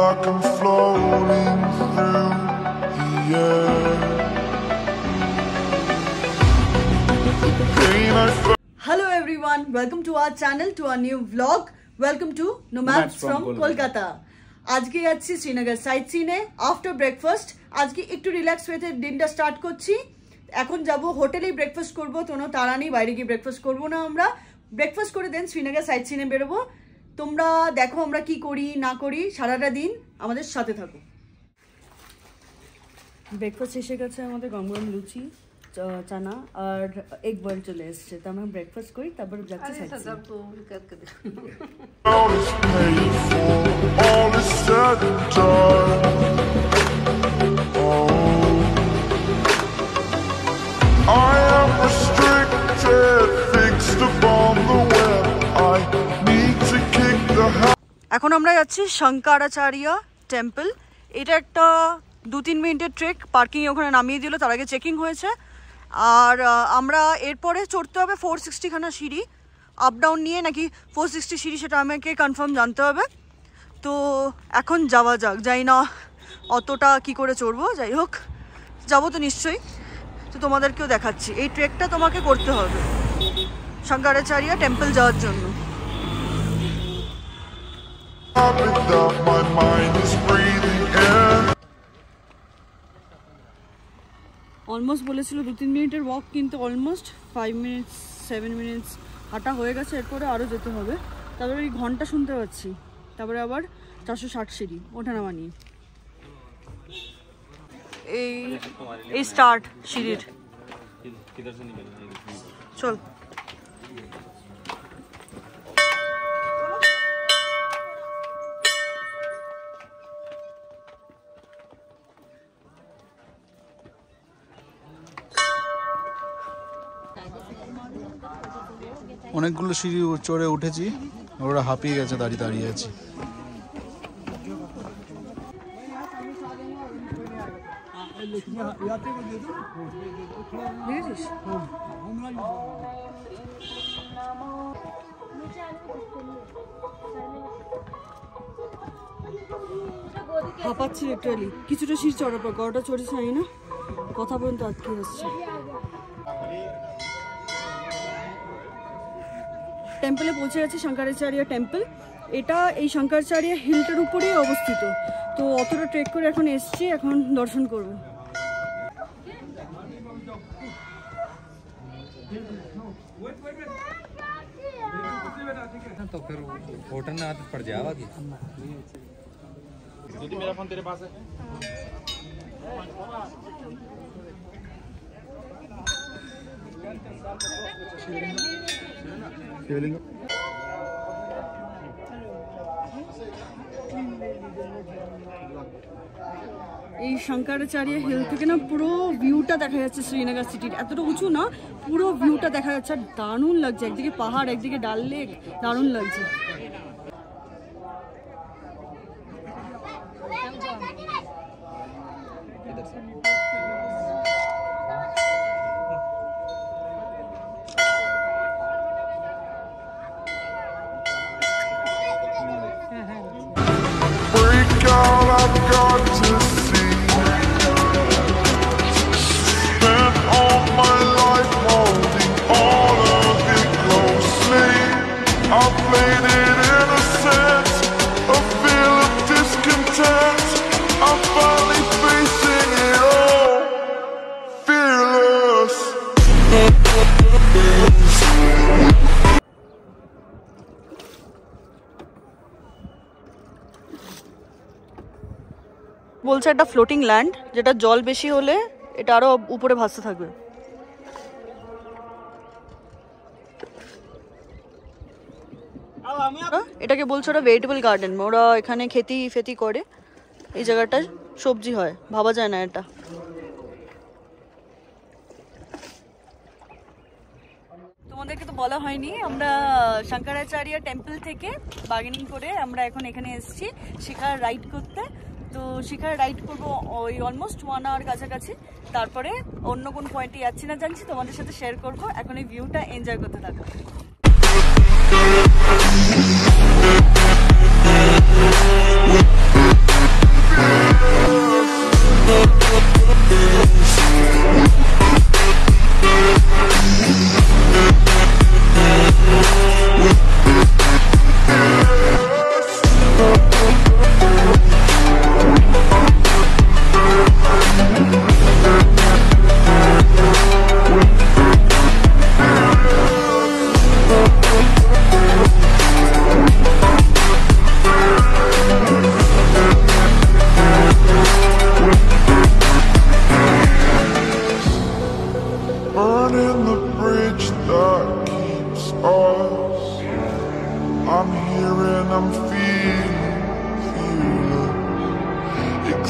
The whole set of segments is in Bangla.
like I'm floating through the air. The pain I felt. Hello everyone, welcome to our channel, to our new vlog. Welcome to Nomads from Kolkata. আজকে যাচ্ছি শ্রীনগর সাইট সিনে আফটার ব্রেকফাস্ট। আজকে একটু রিল্যাক্স হয়ে দিনটা স্টার্ট করছি। এখন যাব হোটেলেই ব্রেকফাস্ট করব, কোনো তাড়া নেই, বাইরে গিয়ে ব্রেকফাস্ট করব না। আমরা ব্রেকফাস্ট করে দেন শ্রীনগর সাইট সিনে বেরোবো। তোমরা দেখো আমরা কি করি না করি, সারাটা দিন আমাদের সাথে থাকো। ব্রেকফাস্ট এসে গেছে আমাদের, গরম গরম লুচি, চানা আর এগ বয়েল চলে এসছে। তো আমরা ব্রেকফাস্ট করি, তারপর যাচ্ছি sightseeing. All is paid for, all is said and done. Oh, I am restricted, fixed upon the web. I need to kick the এখন আমরা যাচ্ছি শঙ্করাচার্য টেম্পল। এটা একটা 2-3 মিনিটের ট্রেক। পার্কিং ওখানে নামিয়ে দিল, তার আগে চেকিং হয়েছে। আর আমরা এরপরে চড়তে হবে 460 খানা সিঁড়ি, আপ ডাউন নিয়ে নাকি 460 সিঁড়ি, সেটা আমাকে কনফার্ম জানতে হবে। তো এখন যাওয়া যাক, যাই না অতটা কি করে চড়বো, যাই হোক যাবো তো নিশ্চয়ই। তো তোমাদেরকেও দেখাচ্ছি, এই ট্রেকটা তোমাকে করতে হবে শঙ্করাচার্য টেম্পল যাওয়ার জন্য। my mind is breathing in. Almost বলেছিল 2-3 মিনিটের ওয়াক, কিন্তু অলমোস্ট 5 মিনিটস 7 মিনিটস হাঁটা হয়ে গেছে। এরপরে আরও যেতে হবে। তারপরে এই ঘন্টা শুনতে পাচ্ছি, তারপরে আবার 460 সিঁড়ি ওঠানামা নিয়ে। এই স্টার্ট সিঁড়ির, চল। অনেকগুলো সিঁড়ি চড়ে উঠেছি, ওরা হাঁপিয়ে গেছে, দাঁড়িয়ে দাঁড়িয়ে আছি। হাঁপাচ্ছি লিটারালি। কিছুটা সিঁড়ি চড়ার পর গড়টা চড়েছে জানি না, কথা পর্যন্ত আটকে যাচ্ছে। টেম্পলে পৌঁছে গেছে, শঙ্করাচার্য টেম্পল। এটা এই শঙ্করাচার্য হিলটার উপরেই অবস্থিত। তো অতটা ট্রেক করে এখন এসছি, এখন দর্শন করব। तो फिर होटल में आदत पड़ जाएगी। दीदी मेरा फोन तेरे पास है? শিবলিঙ্গ এই শঙ্করাচার্য হিল থেকে না পুরো ভিউটা দেখা যাচ্ছে শ্রীনগর সিটির। এতটা উঁচু না, পুরো ভিউটা দেখা যাচ্ছে। আর দারুণ লাগছে, একদিকে পাহাড় একদিকে ডাল লেক, দারুণ লাগছে। Break out, I've got to see. Spent all my life holding all of it closely. I played it innocent, a feel of discontent. I'm finally facing it all, fearless. বলছে একটা ফ্লোটিং ল্যান্ড, যেটা জল বেশি হলে এটা আরো উপরে ভাসতে থাকবে। এটাকে বলছে ওরা ভেজিটেবল গার্ডেন। ওরা এখানে খেতি ফেতি করে, এই জায়গাটায় সবজি হয়, ভাবা যায় না এটা। তোমাদেরকে তো বলা হয়নি, আমরা শঙ্করাচার্য টেম্পল থেকে বার্গেনিং করে আমরা এখন এখানে এসেছি শিখার রাইড করতে। তো শিখার রাইড করবো ওই অলমোস্ট 1 আওয়ার কাছাকাছি। তারপরে অন্য কোন পয়েন্টে যাচ্ছি না জানছি, তোমাদের সাথে শেয়ার করবো। এখন এই ভিউটা এনজয় করতে থাকো।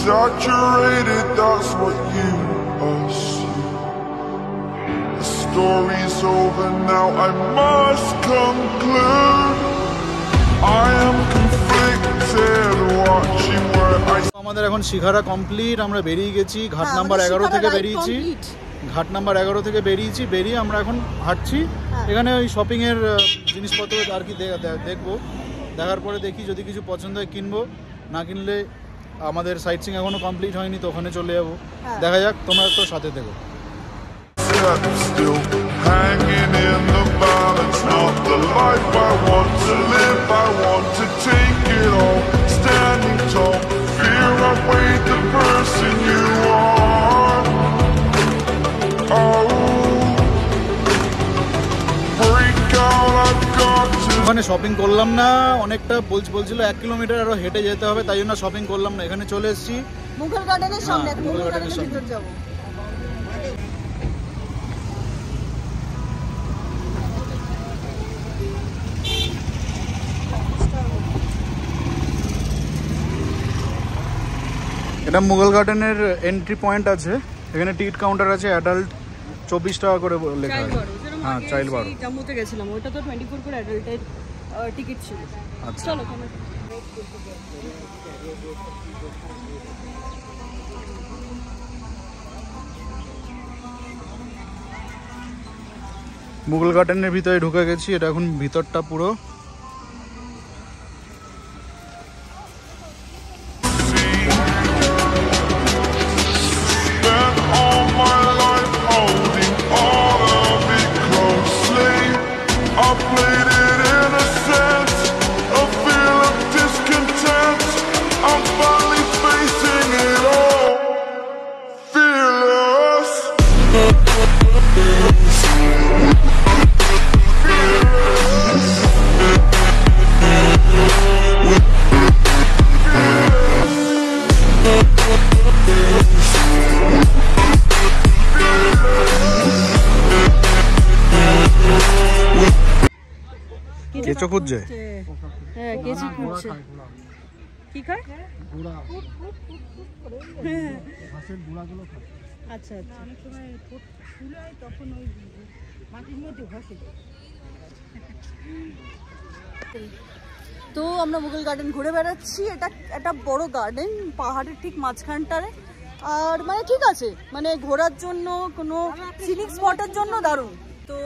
exaggerated, that's what you assume. The story's over now, I must conclude. I am conflicted, watching where I... আমাদের এখন শিখারা কমপ্লিট, আমরা বেরিয়ে গেছি ঘাট নাম্বার 11 থেকে বেরিয়েছি। ঘাট নাম্বার 11 থেকে বেরিয়ে আমরা এখন হাঁটছি। এখানে ওই শপিং এর জিনিসপত্র আর কি দেখবো, দেখার পরে দেখি যদি কিছু পছন্দ হয় কিনবো, না কিনলে আমাদের সাইট সিইং এখনো কমপ্লিট হয়নি, তো ওখানে চলে যাবো। দেখা যাক, তোমরা তো সাথে থেকো। Still hanging in the balance, not the life I want to live. I want to take it all, standing tall. Fear I've weighed the person you are. Oh, break out, I've got to. ওখানে শপিং করলাম না, অনেকটা বলছিল 1 কিলোমিটার আরো হেঁটে যেতে হবে, তাই জন্য শপিং করলাম না। এখানে চলে এসেছি মুঘল গার্ডেনের সামনে, মুঘল গার্ডেনের ভিতর যাবো। এটা মুঘল গার্ডেনের এন্ট্রি পয়েন্ট আছে, এখানে টিকিট কাউন্টার আছে, অ্যাডাল্ট 24 টাকা করে লেখা আছে। হ্যাঁ, চাইল্ড 12। জম্মুতে গেছিলাম, ওটা তো 24 করে অ্যাডাল্টের টিকিট ছিল। আচ্ছা, চলো। মুঘল গার্ডেনের ভিতরে ঢুকে গেছি। এটা এখন ভিতরটা পুরো কেঁচো খুঁজছে। হ্যাঁ, কেঁচো খুঁজছে। কি খায়? গুড়া। ঘাসের গুড়াগুলো খায়। আচ্ছা আচ্ছা। অনেক সময় ফুলায় তখন ওই মাটির মধ্যে ঘষে। তো আমরা মুঘল গার্ডেন ঘুরে বেড়াচ্ছি। এটা একটা বড় গার্ডেন, পাহাড়ের ঠিক মাঝখানটারে। আর মানে ঠিক আছে, মানে ঘোরার জন্য, কোনো সিনিক স্পটের জন্য দারুণ। তো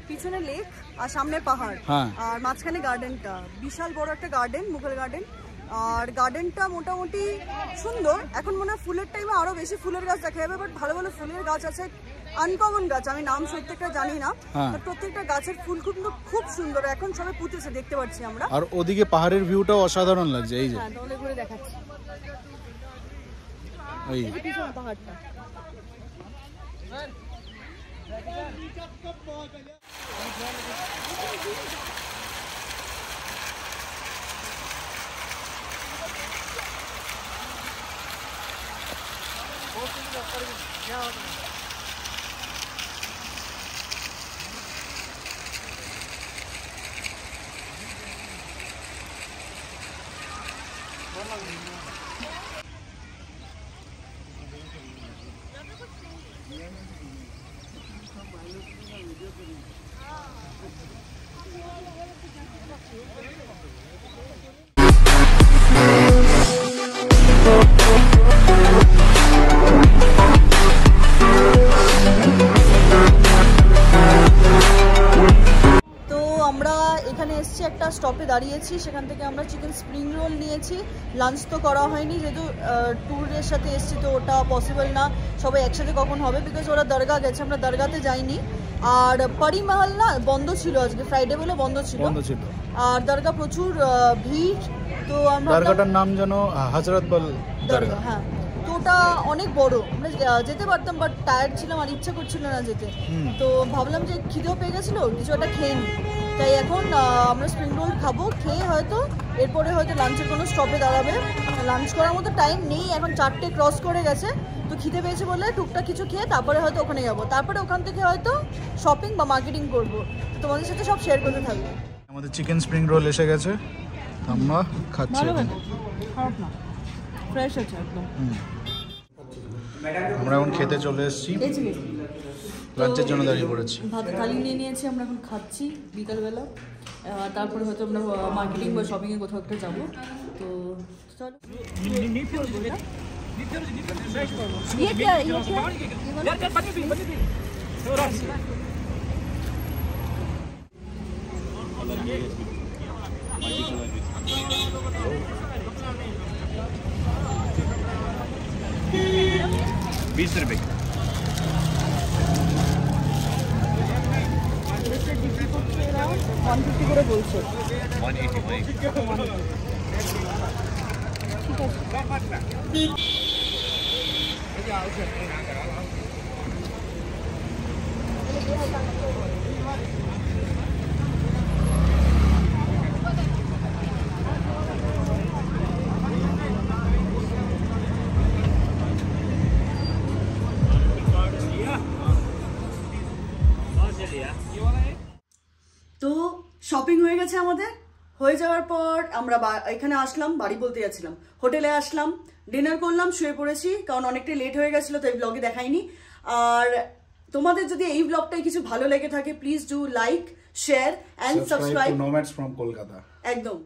পিছনে লেক আর সামনে পাহাড়, আর মাঝখানে গার্ডেনটা, বিশাল বড় একটা গার্ডেন, মুঘল গার্ডেন। আর গার্ডেনটা মোটামুটি সুন্দর। এখন মনে হয় ফুলের টাইমে আরো বেশি ফুলের গাছ দেখা যাবে, বাট ভালো ভালো ফুলের গাছ আছে, আনকমন গাছ, আমি নাম প্রত্যেকটা জানি না, প্রত্যেকটা গাছের ফুল খুব সুন্দর। এখন সবাই পুঁতেছে, দেখতে পাচ্ছি আমরা। আর ওদিকে পাহাড়ের ভিউটাও অসাধারণ লাগছে। এই যে তাহলে ঘুরে দেখাচ্ছি, এই পিছনে পাহাড়টা। একটা স্টপে দাঁড়িয়েছি, সেখান থেকে আমরা চিকেন স্প্রিং রোল নিয়েছি। লাঞ্চ তো করা হয়নি, যেহেতু ট্যুরের সাথে এসেছি, তো ওটা পসিবল না সবাই একসাথে কখন হবে, বিকজ ওরা দরগা গেছে, আমরা দরগাতে যাইনি। আর পরি মহল না বন্ধ ছিল, আজকে ফ্রাইডে বলে বন্ধ ছিল। আর দরগা প্রচুর ভিড়, তো আমরা দরগাটার নাম যেন হযরত বল দরগা। হ্যাঁ, তো ওটা অনেক বড়, আমরা যেতে পারতাম, বাট টায়ার্ড ছিলাম আর ইচ্ছা করছিল না যেতে। তো ভাবলাম যে খিদেও পেয়ে গেছিলো, কিছু একটা খেয়ে নিই। তাই এখন আমরা স্প্রিং রোল খাবো, খেয়ে হয়তো এরপরে হয়তো লাঞ্চের কোনো স্টপে দাঁড়াবে। লাঞ্চ করার মতো টাইম নেই, এখন 4টে ক্রস করে গেছে। তো খিদে পেয়েছে বলে টুকটাক কিছু খেয়ে তারপরে হয়তো ওখানে যাবো, তারপরে ওখান থেকে হয়তো শপিং বা মার্কেটিং করবো। তোমাদের সাথে সব শেয়ার করতে থাকবো। আমাদের চিকেন স্প্রিং রোল এসে গেছে, আমরা খাচ্ছি। ফ্রেশ আছে একদম। আমরা এখন খেতে চলে এসেছি, লাঞ্চের জন্য দাঁড়িয়ে পড়েছি। ভাত থালি নিয়ে নিয়েছি, আমরা এখন খাচ্ছি বিকালবেলা। তারপরে হয়তো আমরা মার্কেটিং বা শপিংয়ে কোথাও একটা যাবো। তো চলো। ₹20 150 করে বলছে। 180 তো শপিং হয়ে গেছে আমাদের। হয়ে যাওয়ার পর আমরা এখানে আসলাম, বাড়ি বলতে যাচ্ছিলাম, হোটেলে আসলাম, ডিনার করলাম, শুয়ে পড়েছি, কারণ অনেকটা লেট হয়ে গেছিলো, তো এই ব্লগে দেখাইনি। আর তোমাদের যদি এই ব্লগটাই কিছু ভালো লেগে থাকে, please do like, share and subscribe. Nomads from Kolkata. একদম।